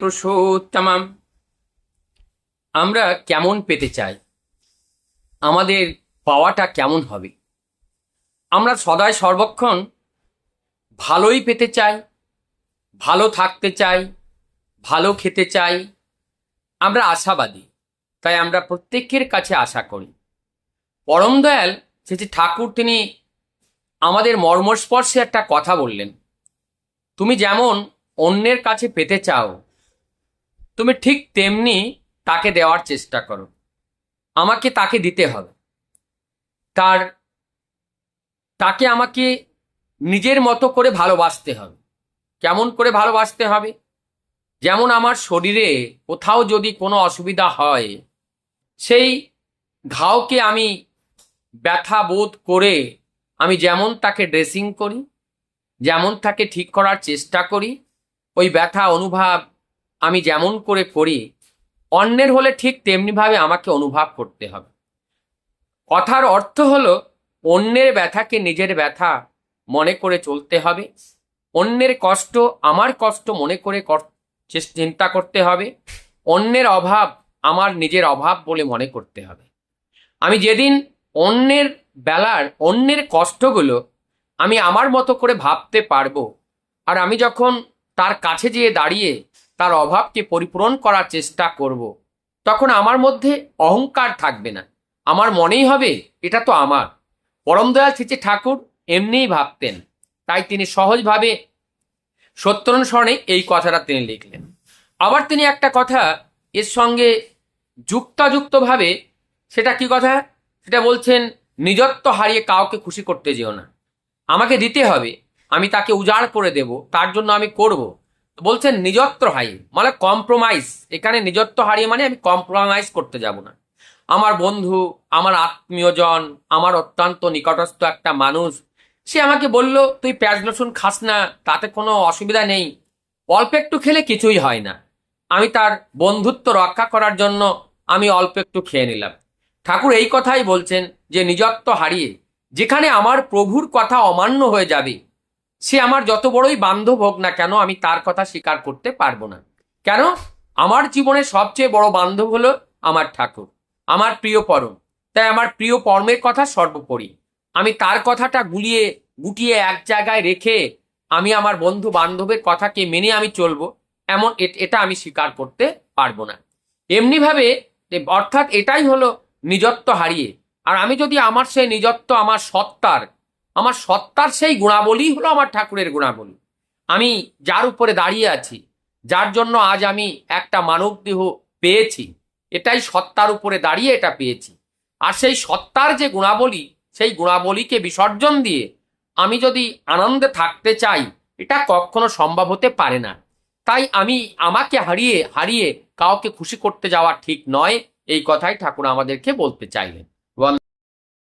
পুরুষোত্তমম। আমরা কেমন পেতে চাই, আমাদের পাওয়াটা কেমন হবে? আমরা সদাই সর্বক্ষণ ভালোই পেতে চাই, ভালো থাকতে চাই, ভালো খেতে চাই। আমরা আশাবাদী, তাই আমরা প্রত্যেকের কাছে আশা করি। পরম দয়াল শ্রী ঠাকুর তিনি আমাদের মর্মস্পর্শে একটা কথা বললেন, তুমি যেমন অন্যের কাছে পেতে চাও, তুমি ঠিক তেমনি তাকে দেওয়ার চেষ্টা করো। আমাকে তাকে দিতে হবে, তাকে আমাকে নিজের মতো করে ভালোবাসতে হবে। কেমন করে ভালোবাসতে হবে? যেমন আমার শরীরে কোথাও যদি কোনো অসুবিধা হয়, সেই ঘাওকে আমি ব্যথা বোধ করে আমি যেমন তাকে ড্রেসিং করি, যেমন তাকে ঠিক করার চেষ্টা করি, ওই ব্যথা অনুভব আমি যেমন করে করি, অন্যের হলে ঠিক তেমনিভাবে আমাকে অনুভব করতে হবে। কথার অর্থ হলো, অন্যের ব্যথাকে নিজের ব্যথা মনে করে চলতে হবে, অন্যের কষ্ট আমার কষ্ট মনে করে চিন্তা করতে হবে, অন্যের অভাব আমার নিজের অভাব বলে মনে করতে হবে। আমি যেদিন অন্যের বেলার অন্যের কষ্টগুলো আমি আমার মতো করে ভাবতে পারবো, আর আমি যখন তার কাছে যেয়ে দাঁড়িয়ে তার অভাবকে পরিপূরণ করার চেষ্টা করব, তখন আমার মধ্যে অহংকার থাকবে না। আমার মনেই হবে এটা তো আমার। পরম দয়াল শ্রী ঠাকুর এমনিই ভাবতেন, তাই তিনি সহজভাবে সত্যানুসরণে এই কথাটা তিনি লিখলেন। আবার তিনি একটা কথা এর সঙ্গে যুক্তাযুক্তভাবে, সেটা কি কথা? সেটা বলছেন, নিজত্ব হারিয়ে কাউকে খুশি করতে যেও না। আমাকে দিতে হবে, আমি তাকে উজাড় করে দেব, তার জন্য আমি করব। বলছেন নিজত্ব হারিয়ে মানে কম্প্রোমাইজ। এখানে নিজত্ব হারিয়ে মানে আমি কম্প্রোমাইজ করতে যাব না। আমার বন্ধু, আমার আত্মীয়জন, আমার অত্যন্ত নিকটস্থ একটা মানুষ, সে আমাকে বলল তুই পেঁয়াজ রসুন খাস না, তাতে কোনো অসুবিধা নেই, অল্প একটু খেলে কিছুই হয় না। আমি তার বন্ধুত্ব রক্ষা করার জন্য আমি অল্প একটু খেয়ে নিলাম। ঠাকুর এই কথাই বলছেন যে নিজত্ব হারিয়ে যেখানে আমার প্রভুর কথা অমান্য হয়ে যাবে, সে আমার যত বড়ই বান্ধব হোক না কেন, আমি তার কথা স্বীকার করতে পারবো না। কেন? আমার জীবনের সবচেয়ে বড় বান্ধব হলো আমার ঠাকুর, আমার প্রিয় পরম। তাই আমার প্রিয় পরমের কথা সর্বোপরি। আমি তার কথাটা গুটিয়ে এক জায়গায় রেখে আমি আমার বন্ধু বান্ধবের কথাকে মেনে আমি চলবো, এমন এটা আমি স্বীকার করতে পারবো না। এমনিভাবে অর্থাৎ এটাই হলো নিজত্ব হারিয়ে। আর আমি যদি আমার সেই নিজত্ব, আমার সত্তার সেই গুণাবলী হলো আমার ঠাকুরের গুণাবলী। আমি যার উপরে দাঁড়িয়ে আছি, যার জন্য আজ আমি একটা মানব দেহ পেয়েছি, এটাই সত্তার উপরে দাঁড়িয়ে এটা পেয়েছি। আর সেই সত্তার যে গুণাবলী, সেই গুণাবলীকে বিসর্জন দিয়ে আমি যদি আনন্দে থাকতে চাই, এটা কখনো সম্ভব হতে পারে না। তাই আমি আমাকে হারিয়ে কাউকে খুশি করতে যাওয়া ঠিক নয়, এই কথাই ঠাকুর আমাদেরকে বলতে চাইলেন।